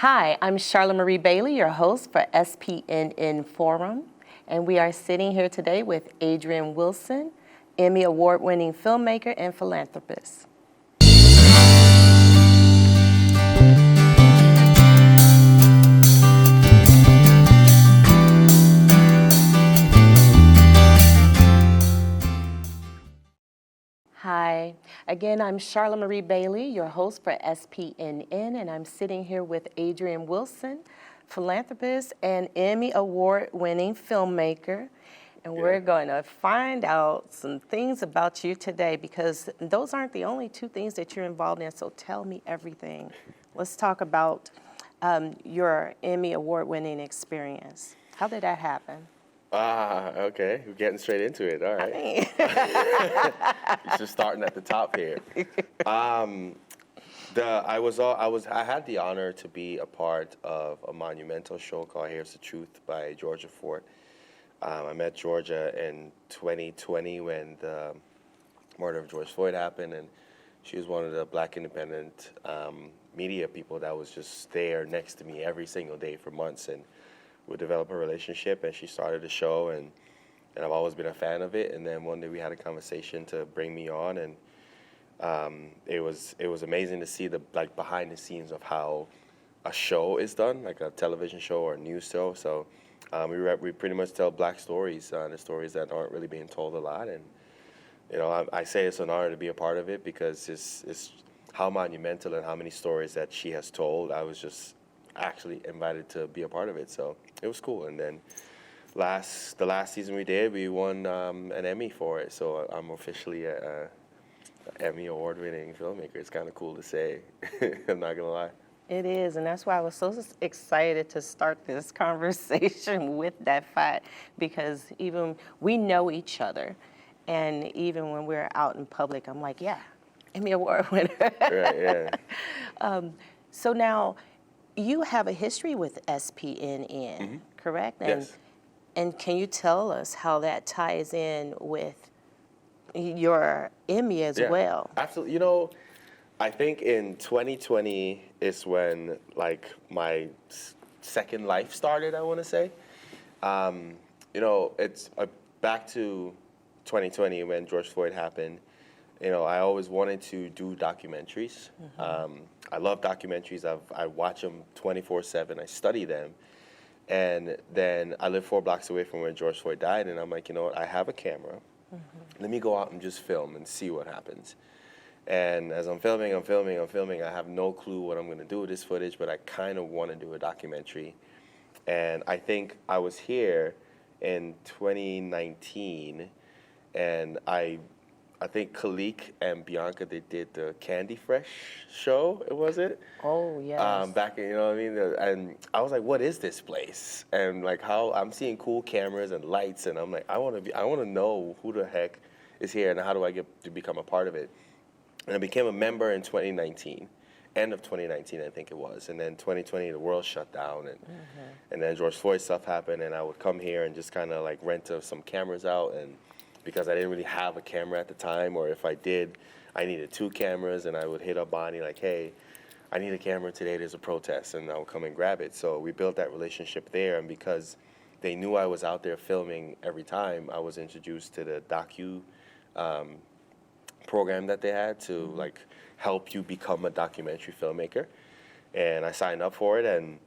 Hi, I'm Charla Marie Bailey, your host for SPNN Forum, and we are sitting here today with Adrian Wilson, Emmy Award-winning filmmaker and philanthropist. Hi, again, I'm Charla Marie Bailey, your host for SPNN, and I'm sitting here with Adrian Wilson, philanthropist and Emmy Award-winning filmmaker. And we're going to find out some things about you today because those aren't the only two things that you're involved in, so tell me everything. Let's talk about your Emmy Award-winning experience. How did that happen? Okay. We're getting straight into it. All right. It's just starting at the top here. I had the honor to be a part of a monumental show called Here's the Truth by Georgia Fort. I met Georgia in 2020 when the murder of George Floyd happened, and she was one of the Black independent media people that was just there next to me every single day for months, and we developed a relationship, and she started the show, and I've always been a fan of it. And then one day we had a conversation to bring me on, and it was amazing to see the behind the scenes of how a show is done, like a television show or a news show. So we pretty much tell Black stories, the stories that aren't really being told a lot. And I say it's an honor to be a part of it because it's how monumental and how many stories that she has told. I was just actually invited to be a part of it, so it was cool. And then the last season we did, we won an Emmy for it, so I'm officially a Emmy award-winning filmmaker. It's kind of cool to say. I'm not gonna lie. It is, and that's why I was so excited to start this conversation with that fact, because even we know each other, and even when we're out in public, I'm like, yeah, Emmy Award winner. Right, yeah. So now, you have a history with SPNN, correct? Yes. And can you tell us how that ties in with your Emmy as well? Absolutely. I think in 2020 is when my second life started, I want to say. It's back to 2020 when George Floyd happened. I always wanted to do documentaries. I love documentaries. I watch them 24/7. I study them. And then I live 4 blocks away from where George Floyd died, and I'm like, you know what? I have a camera. Let me go out and just film and see what happens. And as I'm filming, I have no clue what I'm going to do with this footage, but I kind of want to do a documentary. And I think I was here in 2019, and I think Khalik and Bianca, they did the Candy Fresh show, was it? Oh, yes. Back in, and I was like, what is this place? And how I'm seeing cool cameras and lights, and I'm like, I want to know who the heck is here and how do I get to become a part of it? And I became a member in 2019, end of 2019, I think it was. And then 2020, the world shut down, and then George Floyd stuff happened, and I would come here and just kind of rent some cameras out, and because I didn't really have a camera at the time, or if I did, I needed 2 cameras, and I would hit up Bonnie hey, I need a camera today, there's a protest, and I'll come and grab it. So we built that relationship there, and because they knew I was out there filming every time, I was introduced to the docu program that they had to help you become a documentary filmmaker. And I signed up for it, and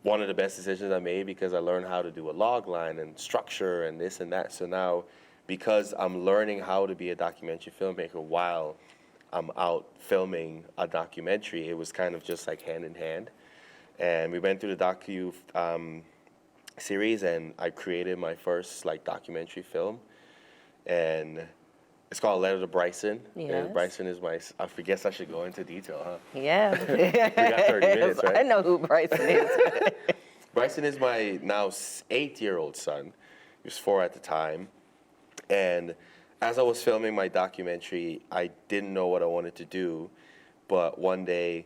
one of the best decisions I made because I learned how to do a log line and structure and this and that. So now, because I'm learning how to be a documentary filmmaker while I'm out filming a documentary, it was kind of just hand in hand. And we went through the docu series, and I created my first documentary film, and it's called Letter to Bryson. Yes. And Bryson is I guess I should go into detail, huh? Yeah. We got 30 minutes, right? I know who Bryson is. Bryson is my now 8-year-old son. He was 4 at the time. And as I was filming my documentary, I didn't know what I wanted to do. But one day,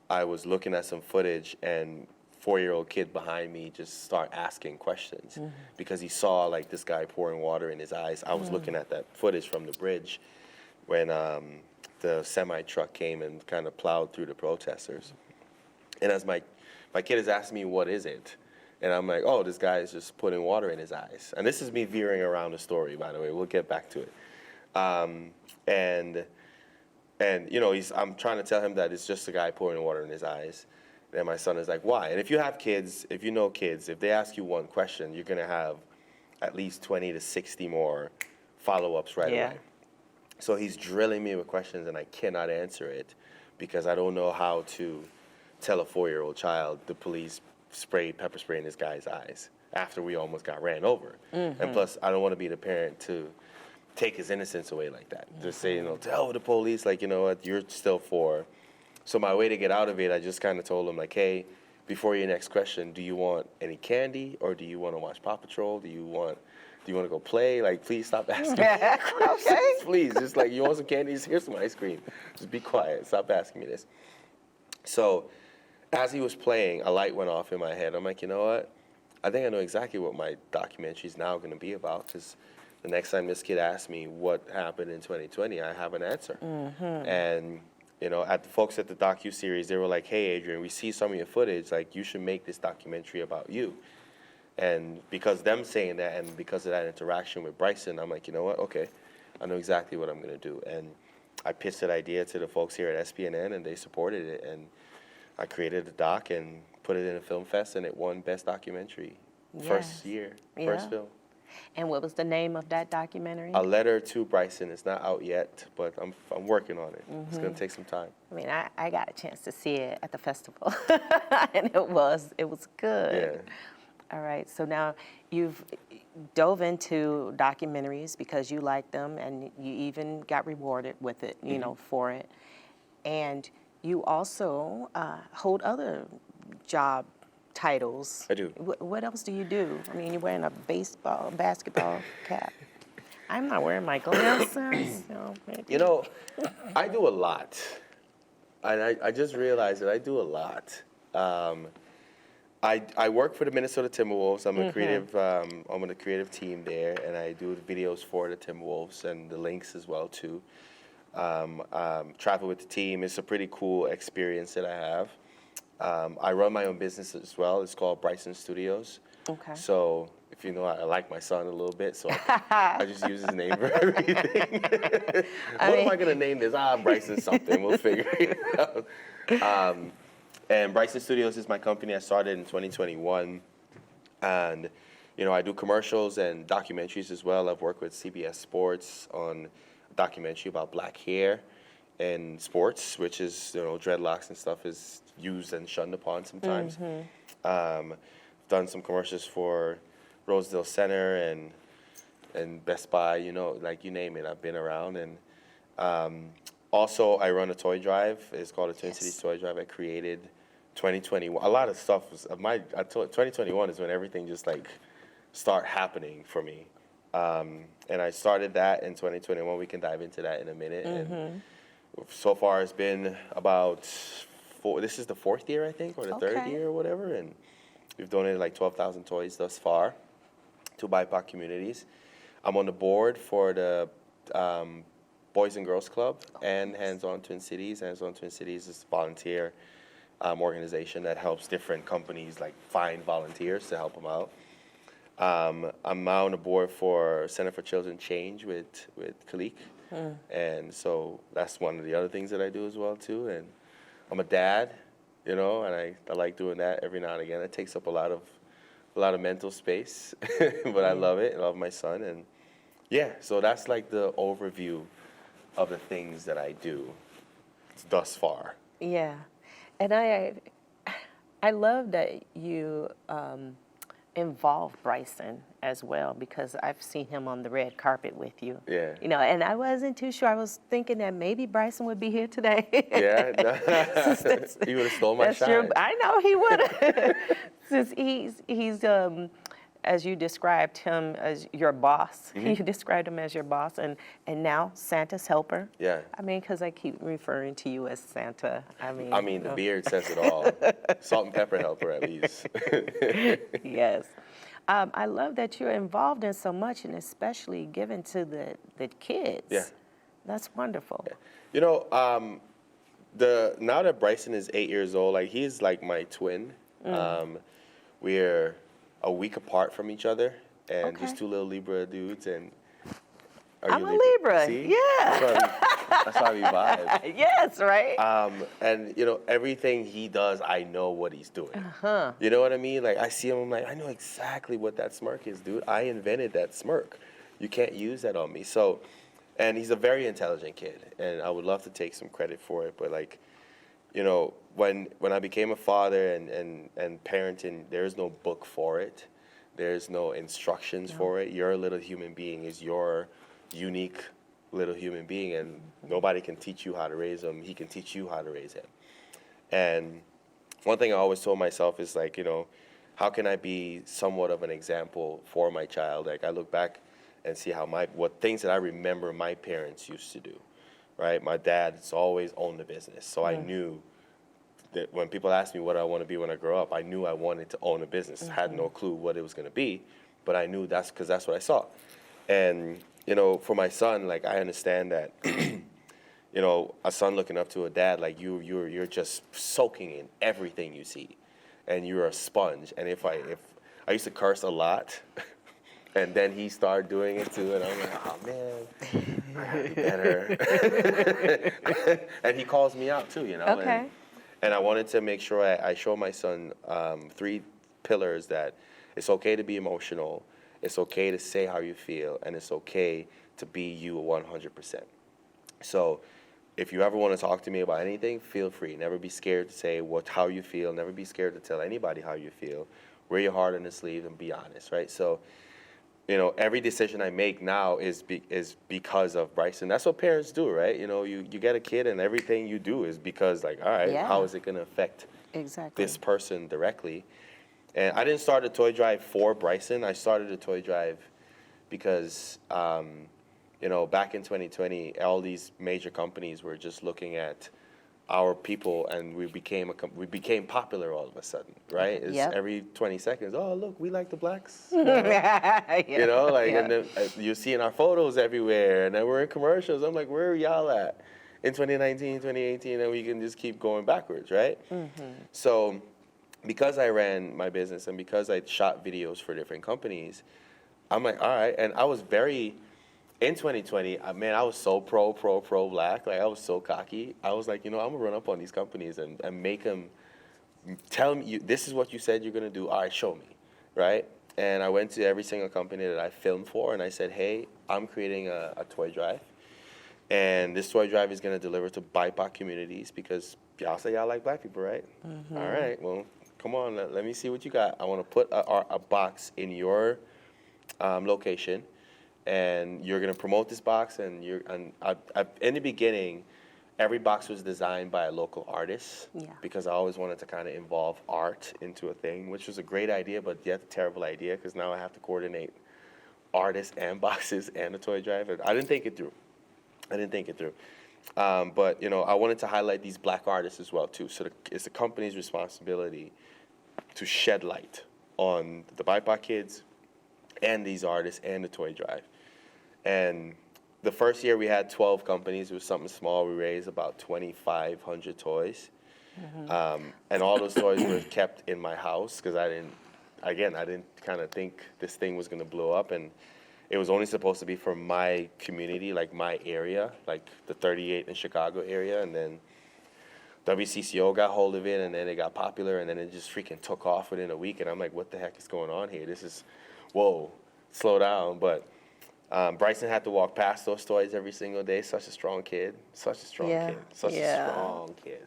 I was looking at some footage, and 4-year-old kid behind me just start asking questions because he saw this guy pouring water in his eyes. I was looking at that footage from the bridge when the semi truck came and kind of plowed through the protesters. And as my kid is asking me, what is it? And I'm like, oh, this guy is just putting water in his eyes. And this is me veering around the story, by the way. We'll get back to it. And you know, I'm trying to tell him that it's just a guy pouring water in his eyes. And my son is like, why? And if you have kids, if you know kids, if they ask you one question, you're going to have at least 20 to 60 more follow-ups right away. So he's drilling me with questions, and I cannot answer it because I don't know how to tell a 4-year-old child the police sprayed pepper spray in this guy's eyes after we almost got ran over. And plus, I don't want to be the parent to take his innocence away like that. Just say, you know, to hell with the police, like, you know what, you're still 4. So my way to get out of it, I just kind of told him, like, hey, before your next question, do you want any candy, or do you want to watch Paw Patrol? Do you want to go play? Like, please stop asking me questions. Okay. Please, just like, you want some candy? Here's some ice cream. Just be quiet. Stop asking me this. So as he was playing, a light went off in my head. I'm like, you know what? I think I know exactly what my documentary is now going to be about, because the next time this kid asks me what happened in 2020, I have an answer. And you know, the folks at the docu-series, they were like, hey, Adrian, we see some of your footage. Like, you should make this documentary about you. And because them saying that, and because of that interaction with Bryson, I'm like, you know what? Okay, I know exactly what I'm going to do. And I pitched that idea to the folks here at SPNN, and they supported it. And I created a doc and put it in a film fest, and it won Best Documentary. First year, first film. And what was the name of that documentary? A Letter to Bryson. It's not out yet, but I'm working on it. It's going to take some time. I mean, I got a chance to see it at the festival, and it was good. All right, so now you've dove into documentaries because you like them, and you even got rewarded with it, you know, for it. And you also hold other job titles. I do. What else do you do? I mean, you're wearing a basketball cap. I'm not wearing my glasses. So maybe. You know, I do a lot. And I just realized that I do a lot. I work for the Minnesota Timberwolves. I'm a creative. I'm on the creative team there, and I do the videos for the Timberwolves and the links as well too. Travel with the team. It's a pretty cool experience that I have. I run my own business as well. It's called Bryson Studios. Okay. So if you know, I like my son a little bit, so I just use his name for everything. What am I going to name this? Bryson something. We'll figure it out. And Bryson Studios is my company. I started in 2021. And, you know, I do commercials and documentaries as well. I've worked with CBS Sports on a documentary about black hair and sports, which is, you know, dreadlocks and stuff is used and shunned upon sometimes. Done some commercials for Rosedale Center and Best Buy, you know, like you name it, I've been around. And also I run a toy drive. It's called the Twin Cities Toy Drive. I created 2021. A lot of stuff was 2021 is when everything just like start happening for me. And I started that in 2021. We can dive into that in a minute. And so far it's been about this is the 4th year, I think, or the 3rd year or whatever, and we've donated like 12,000 toys thus far to BIPOC communities. I'm on the board for the Boys and Girls Club and Hands On Twin Cities. Hands On Twin Cities is a volunteer organization that helps different companies like find volunteers to help them out. I'm now on the board for Center for Children Change with Khalik. And so that's one of the other things that I do as well too. And I'm a dad, you know, and I like doing that every now and again. It takes up a lot of mental space, but I love it. I love my son, and yeah. So that's like the overview of the things that I do thus far. Yeah, and I love that you involve Bryson as well, because I've seen him on the red carpet with you. Yeah. You know, and I wasn't too sure. I was thinking that maybe Bryson would be here today. Yeah. He would have stole my shine. I know he would have. Since he's as you described him as your boss. You described him as your boss, and now Santa's helper. Yeah. I mean, because I keep referring to you as Santa. I mean, the beard says it all. Salt and pepper helper, at least. Yes. I love that you're involved in so much, and especially given to the kids. Yeah. That's wonderful. You know, now that Bryson is 8 years old, like he's like my twin. We're a week apart from each other, and just two little Libra dudes. And I'm a Libra. See? Yeah. That's why we vibe. Yes, right. And you know, everything he does, I know what he's doing. You know what I mean? Like I see him, I'm like, I know exactly what that smirk is, dude. I invented that smirk. You can't use that on me. So, and he's a very intelligent kid, and I would love to take some credit for it, but like, you know, when I became a father and parenting, there's no book for it. There's no instructions for it. Your little human being is your unique little human being, and nobody can teach you how to raise him. He can teach you how to raise him. And one thing I always told myself is like, you know, how can I be somewhat of an example for my child? Like I look back and see how what things that I remember my parents used to do, right? My dad's always owned the business, so I knew that when people asked me what I want to be when I grow up, I knew I wanted to own a business. I had no clue what it was going to be, but I knew that's because that's what I saw. And you know, for my son, like I understand that, you know, a son looking up to a dad, like you're just soaking in everything you see, and you're a sponge. And if I used to curse a lot, and then he started doing it too, and I'm like, oh man, I gotta be better. And he calls me out too, you know. Okay. And I wanted to make sure I show my son 3 pillars that it's okay to be emotional. It's okay to say how you feel, and it's okay to be you 100%. So if you ever want to talk to me about anything, feel free. Never be scared to say how you feel. Never be scared to tell anybody how you feel. Wear your heart on the sleeve and be honest, right? So, you know, every decision I make now is because of Bryson. That's what parents do, right? You know, you get a kid, and everything you do is because, like, all right, how is it going to affect this person directly? And I didn't start a toy drive for Bryson. I started a toy drive because, you know, back in 2020, all these major companies were just looking at our people, and we became popular all of a sudden, right? It's every 20 seconds, oh, look, we like the blacks. You know, and then you see in our photos everywhere, and then we're in commercials. I'm like, where are y'all at in 2019, 2018? And we can just keep going backwards, right? So because I ran my business and because I shot videos for different companies, I'm like, all right. And I was in 2020, man, I was so pro black. Like, I was so cocky. I was like, you know, I'm going to run up on these companies and make them tell me, this is what you said you're going to do. All right, show me, right? And I went to every single company that I filmed for, and I said, hey, I'm creating a toy drive. And this toy drive is going to deliver to BIPOC communities because y'all say y'all like black people, right? All right, well, come on, let me see what you got. I want to put a box in your location, and you're gonna promote this box. And in the beginning, every box was designed by a local artist because I always wanted to kind of involve art into a thing, which was a great idea, but yet a terrible idea because now I have to coordinate artists and boxes and a toy drive. I didn't think it through. But you know, I wanted to highlight these black artists as well too. So it's the company's responsibility to shed light on the BIPOC kids and these artists and the toy drive. And the first year we had 12 companies. It was something small. We raised about 2,500 toys. And all those toys were kept in my house because I didn't kind of think this thing was going to blow up. And it was only supposed to be for my community, like my area, like the 38 in Chicago area. And then WCCO got hold of it, and then it got popular, and then it just freaking took off within a week. And I'm like, what the heck is going on here? This is, whoa, slow down. But Bryson had to walk past those toys every single day. Such a strong kid. Such a strong kid.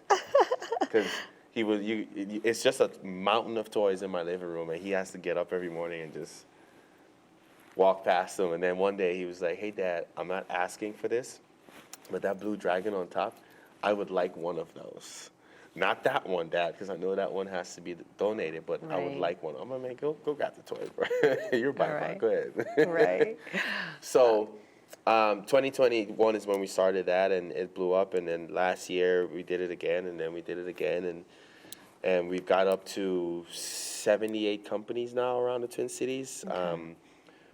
Because it's just a mountain of toys in my living room, and he has to get up every morning and just walk past them. And then one day he was like, hey, Dad, I'm not asking for this, but that blue dragon on top, I would like one of those. Not that one, Dad, because I know that one has to be donated, but I would like one. I'm like, go grab the toy, bro. You're BIPOC, go ahead. Right. So 2021 is when we started that, and it blew up. And then last year we did it again, and then we did it again. And we've got up to 78 companies now around the Twin Cities. Okay.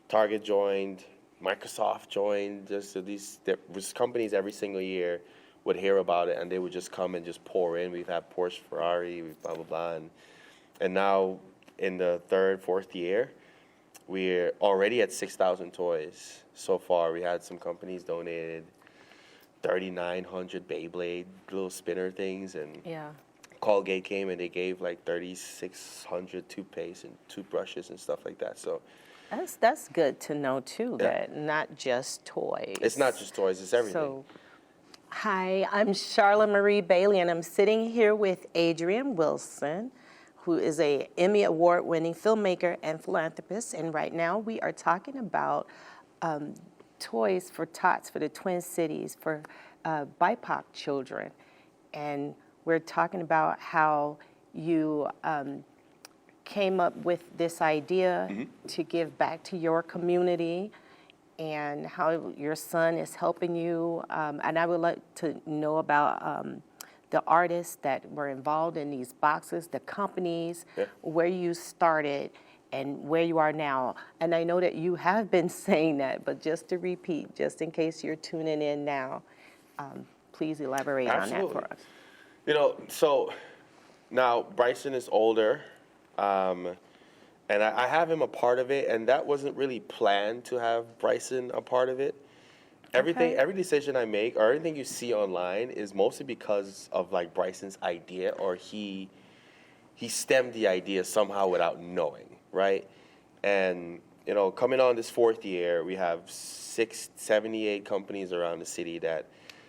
Target joined, Microsoft joined. There was companies every single year would hear about it, and they would just come and just pour in. We've had Porsche, Ferrari, blah, blah, blah. And now in the third, fourth year, we're already at 6,000 toys so far. We had some companies donated 3,900 Beyblade little spinner things, and Yeah. Colgate came and they gave like 3,600 toothpaste and toothbrushes and stuff like that. So That's good to know too, Yeah. that not just toys. it's not just toys, it's everything. So, hi, I'm Charla Marie Bailey, and I'm sitting here with Adrian Wilson, who is a Emmy Award-winning filmmaker and philanthropist. And right now we are talking about toys for tots for the Twin Cities for BIPOC children. And we're talking about how you came up with this idea to give back to your community, and how your son is helping you. And I would like to know about the artists that were involved in these boxes, the companies, where you started, and where you are now. And I know that you have been saying that, but just to repeat, just in case you're tuning in now, please elaborate on that for us. You know, so now Bryson is older, and I have him a part of it, and that wasn't really planned to have Bryson a part of it. Everything, every decision I make, or everything you see online, is mostly because of like Bryson's idea, or he stemmed the idea somehow without knowing, right? And you know, coming on this fourth year, we have 78 companies around the city that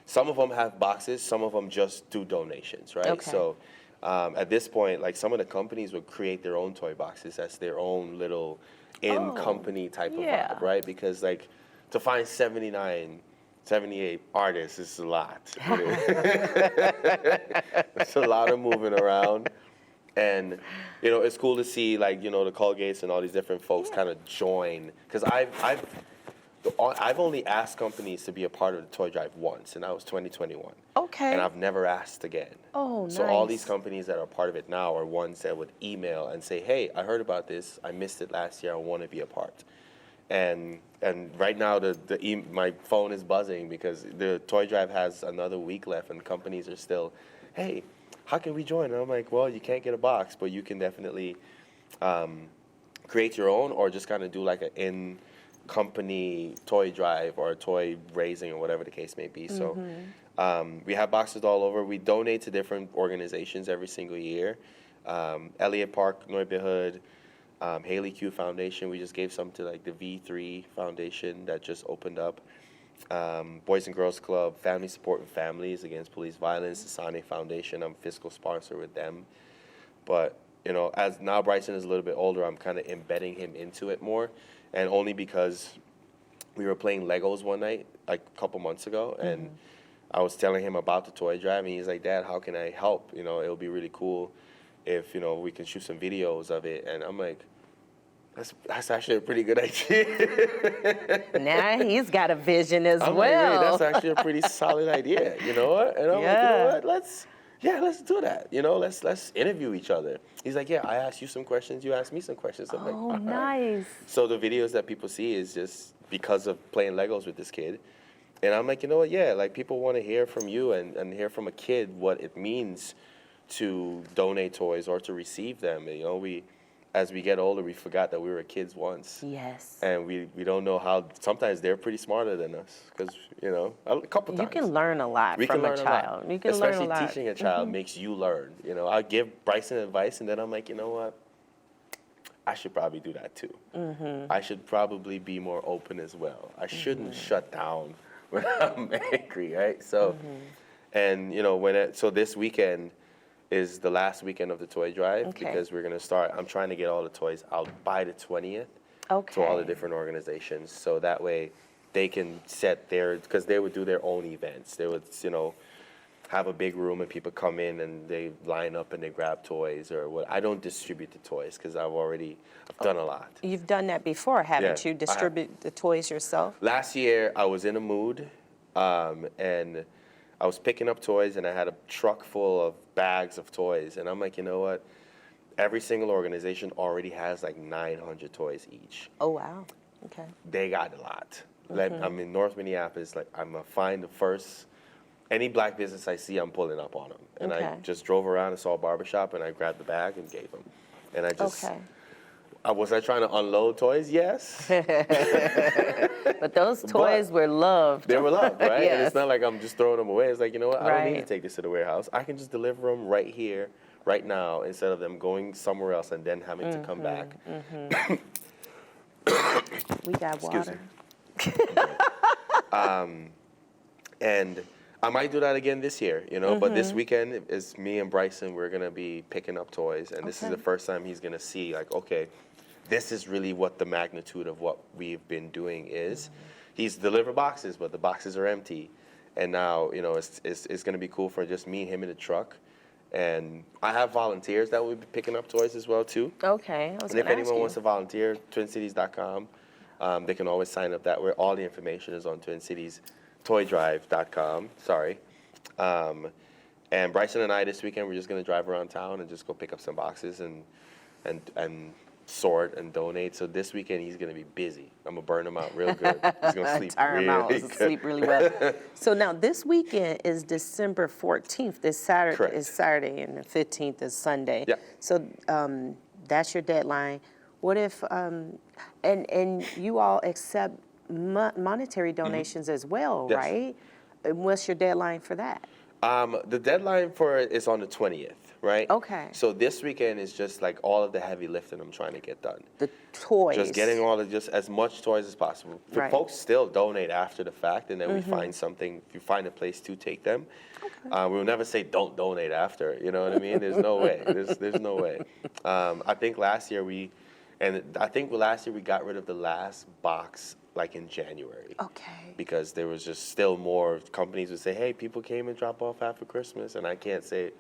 some of them have boxes, some of them just do donations, right? Okay. So at this point, like some of the companies would create their own toy boxes as their own little in-company type of vibe, right? Because like to find 78 artists is a lot. It's a lot of moving around. And, you know, it's cool to see, like, you know, the Colgates and all these different folks kind of join. Because I've only asked companies to be a part of the toy drive once, and that was 2021. Okay. And I've never asked again. Oh, So all nice. these companies that are part of it now are ones that would email and say, hey, I heard about this. I missed it last year. I want to be a part. And right now, my phone is buzzing because the toy drive has another week left, and companies are still, hey, how can we join? And I'm like, well, you can't get a box, but you can definitely create your own, or just kind of do like an in-company toy drive or a toy raising or whatever the case may be. So we have boxes all over. We donate to different organizations every single year. Elliott Park Neighborhood, Haley Q Foundation. We just gave some to like the V3 Foundation that just opened up. Boys and Girls Club, Family Supporting Families Against Police Violence, the Sonic Foundation. I'm fiscal sponsor with them. But, you know, as now Bryson is a little bit older, I'm kind of embedding him into it more. And only because we were playing Legos one night, like a couple months ago, and I was telling him about the toy drive, and he's like, Dad, how can I help? You know, it would be really cool if, you know, we can shoot some videos of it. And I'm like, that's actually a pretty good idea. Now he's got a vision as I'm well. like, hey, that's actually a pretty solid idea. You know what? And I'm like, you know what? Let's do that. You know, let's interview each other. He's like, yeah, I asked you some questions, you asked me some questions. I'm like, Oh, all right. nice. So the videos that people see is just because of playing Legos with this kid. And I'm like, you know what? Yeah, like people want to hear from you and hear from a kid what it means to donate toys or to receive them. You know, as we get older, we forgot that we were kids once. Yes. And we don't know how, sometimes they're pretty smarter than us. Because, you know, a couple times. You can learn a lot We from can learn a a lot. child. You can Especially learn a lot. teaching a child makes you learn. You know, I give Bryson advice, and then I'm like, you know what? I should probably do that too. I should probably be more open as well. I shouldn't shut down when I'm angry, right? So, and you know, so this weekend is the last weekend of the toy drive because we're gonna start. I'm trying to get all the toys out by the 20th to all the different organizations, so that way they can set because they would do their own events. They would, you know, have a big room and people come in and they line up and they grab toys or what. I don't distribute the toys because I've done a lot. You've done that before, haven't Yeah, you? Distribute the toys yourself? Last year I was in a mood and I was picking up toys and I had a truck full of bags of toys, and I'm like, you know what? Every single organization already has like 900 toys each. Oh, wow. Okay. They got a lot. Like, I'm in North Minneapolis. Like, I'm gonna find the first any black business I see, I'm pulling up on them. And I Okay. just drove around and saw a barbershop, and I grabbed the bag and gave them. And I just, Okay. was I trying to unload toys? Yes. But those toys were loved. They were loved, right? And Yes. it's not like I'm just throwing them away. It's like, you know what? I don't need to Right. take this to the warehouse. I can just deliver them right here, right now, instead of them going somewhere else and then having to come back. We got Excuse water. And I might do that again this year, you know, but this weekend is me and Bryson, we're going to be picking up toys. And this is Okay. the first time he's going to see, like, okay, this is really what the magnitude of what we've been doing is. He's delivered boxes, but the boxes are empty. And now, you know, it's going to be cool for just me and him in the truck. And I have volunteers that will be picking up toys as well, too. Okay. I was And if going to ask anyone you. wants to volunteer, twincities.com. They can always sign up that way. All the information is on twincitiestoydrive.com. Sorry. And Bryson and I this weekend, we're just going to drive around town and just go pick up some boxes and sort and donate. So this weekend, he's going to be busy. I'm going to burn him out real good. He's going to sleep Tire him out. really good. Sleep really well. So now this weekend is December 14th. This Saturday Correct. is Saturday, and the 15th is Sunday. Yeah. So that's your deadline. What if and you all accept monetary donations as well, Yes. right? And what's your deadline for that? The deadline for it is on the 20th, right? Okay. So this weekend is just like all of the heavy lifting I'm trying to get done. The toys. Just getting just as much toys as possible. For Right. folks still donate after the fact, and then we find something. If you find a place to take them, we'll never say don't donate after. You know what I mean? There's no way. There's no way. I think last year we got rid of the last box like in January. Okay. Because there was just still more companies would say, hey, people came and dropped off after Christmas, and I can't say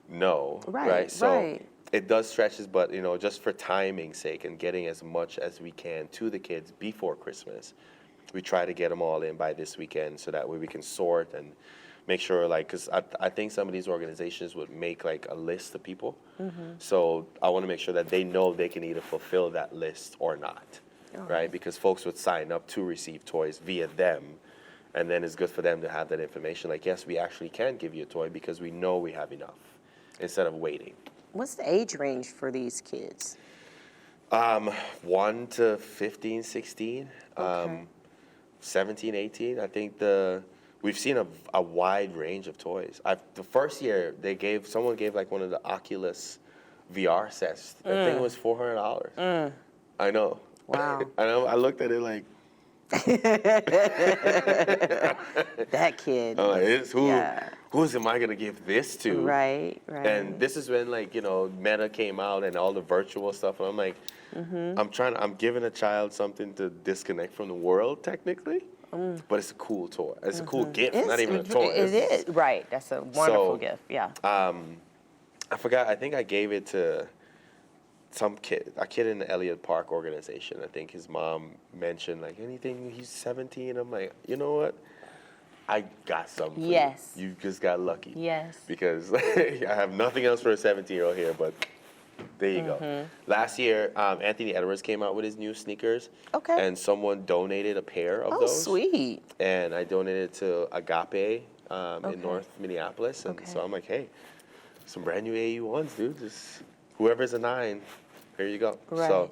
no. Right, So right. it does stretches, but you know, just for timing's sake and getting as much as we can to the kids before Christmas, we try to get them all in by this weekend so that way we can sort and make sure, like, because I think some of these organizations would make like a list of people. So I want to make sure that they know they can either fulfill that list or not. Right? Because folks would sign up to receive toys via them, and then it's good for them to have that information. Like, yes, we actually can give you a toy because we know we have enough, instead of waiting. What's the age range for these kids? 1 to 15, 16, Okay. 17, 18. I think we've seen a wide range of toys. The first year someone gave like one of the Oculus VR sets. That thing was $400. I know. Wow. I know. I looked at it like, That kid. I'm like, Yeah. who's am I gonna give this to? Right, right. And this is when, like, you know, Meta came out and all the virtual stuff, and I'm like, I'm giving a child something to disconnect from the world, technically, but it's a cool toy. It's a cool gift, not even a toy. It is, right. That's a wonderful gift, yeah. I forgot. I think I gave it to a kid in the Elliott Park organization. I think his mom mentioned, like, anything, he's 17. I'm like, you know what? I got something for Yes. you. You just got lucky. Yes. Because I have nothing else for a 17-year-old here, but there you go. Last year, Anthony Edwards came out with his new sneakers. Okay. And someone donated a pair of Oh, those. sweet. And I donated to Agape in North Minneapolis. And so I'm like, hey, some brand new AU1s, dude. Just whoever's a 9, here you go. Right. So,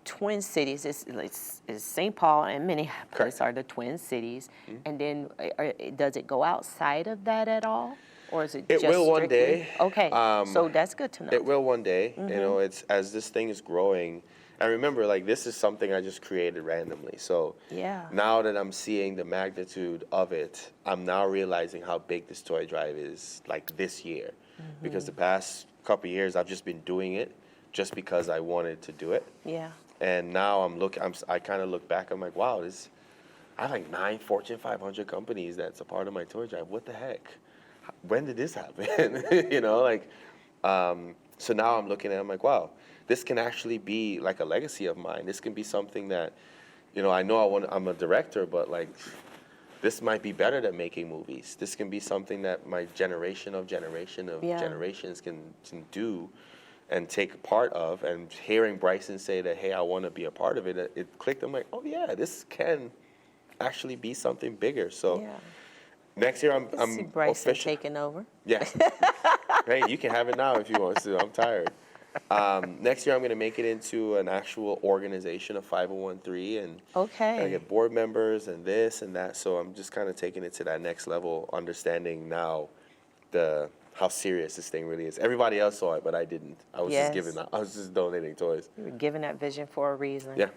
Twin Cities, it's St. Paul and Minneapolis Correct. are the Twin Cities. And then does it go outside of that at all? Or is it It just will one strictly- day. Okay, so that's good to know. It will one day. You know, it's as this thing is growing. And remember, like, this is something I just created randomly. So Yeah. now that I'm seeing the magnitude of it, I'm now realizing how big this toy drive is, like, this year. Because the past couple of years, I've just been doing it just because I wanted to do it. Yeah. And now I kind of look back, I'm like, wow, I have like 9 Fortune 500 companies that's a part of my toy drive. What the heck? When did this happen? You know, like, so now I'm looking at it, I'm like, wow, this can actually be like a legacy of mine. This can be something that, you know, I know I'm a director, but like, this might be better than making movies. This can be something that my generation of Yeah. generations can do and take part of. And hearing Bryson say that, hey, I want to be a part of it, it clicked. I'm like, oh yeah, this can actually be something bigger. So Yeah. Next year, I see I'm Bryson official. taking over. Yeah. Hey, you can have it now if you want to. I'm tired. Next year, I'm going to make it into an actual organization, a 501(c)(3), and I get board members and this and that. So I'm just kind of taking it to that next level, understanding now how serious this thing really is. Everybody else saw it, but I didn't. I was just giving out. I was just donating toys. You were given that vision for a reason. Yeah.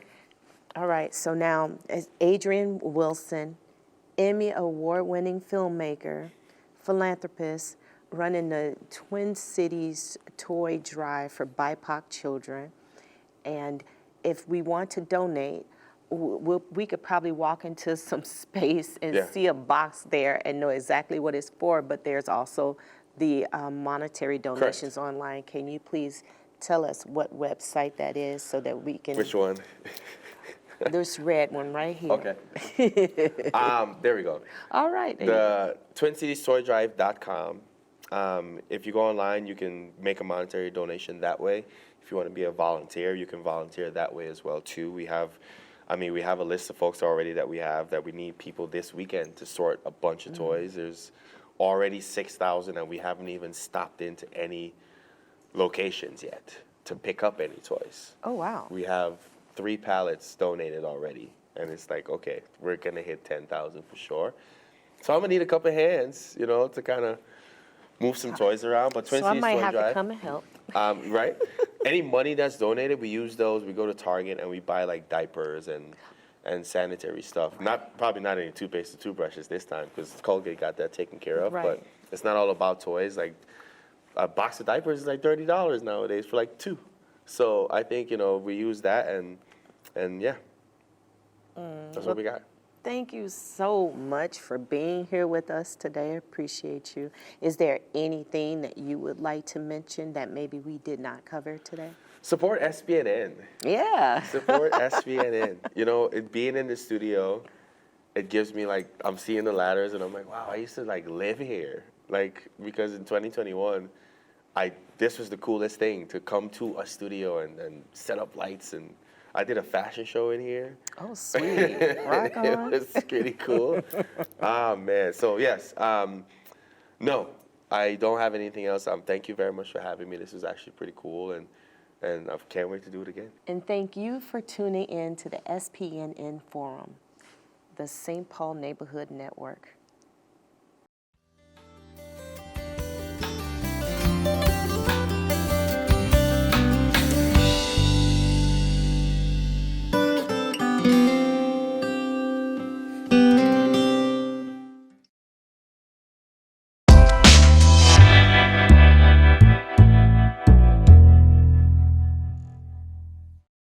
All right, so now, as Adrian Wilson, Emmy award-winning filmmaker, philanthropist, running the Twin Cities Toy Drive for BIPOC children. And if we want to donate, we could probably walk into some space and see a box there and know exactly what it's for, but there's also the monetary donations online. Can you please tell us what website that is so that we can... Which one? This red one right here. Okay. There we go. All right. The TwinCitiesToyDrive.com. If you go online, you can make a monetary donation that way. If you want to be a volunteer, you can volunteer that way as well too. We have a list of folks already that we need people this weekend to sort a bunch of toys. There's already 6,000, and we haven't even stopped into any locations yet to pick up any toys. Oh, wow. We have 3 pallets donated already, and it's like, okay, we're gonna hit 10,000 for sure. So I'm gonna need a couple hands, to kind of move some toys around. But Twin So I Cities might Toy have Drive, to come and help. right? Any money that's donated, we use those. We go to Target and we buy like diapers and sanitary stuff. Probably not any toothpaste or toothbrushes this time because Colgate got that taken care of. Right. But it's not all about toys. Like a box of diapers is like $30 nowadays for like 2. So I think we use that and yeah, that's what we got. Thank you so much for being here with us today. I appreciate you. Is there anything that you would like to mention that maybe we did not cover today? Support SPNN. Yeah. Support SPNN. It being in the studio, it gives me I'm seeing the ladders and I'm like, wow, I used to live here. Because in 2021, this was the coolest thing to come to a studio and set up lights, and I did a fashion show in here. Oh, sweet. Rock on. It was pretty cool. Man. So yes, no, I don't have anything else. Thank you very much for having me. This is actually pretty cool, and I can't wait to do it again. And thank you for tuning in to the SPNN Forum, the St. Paul Neighborhood Network.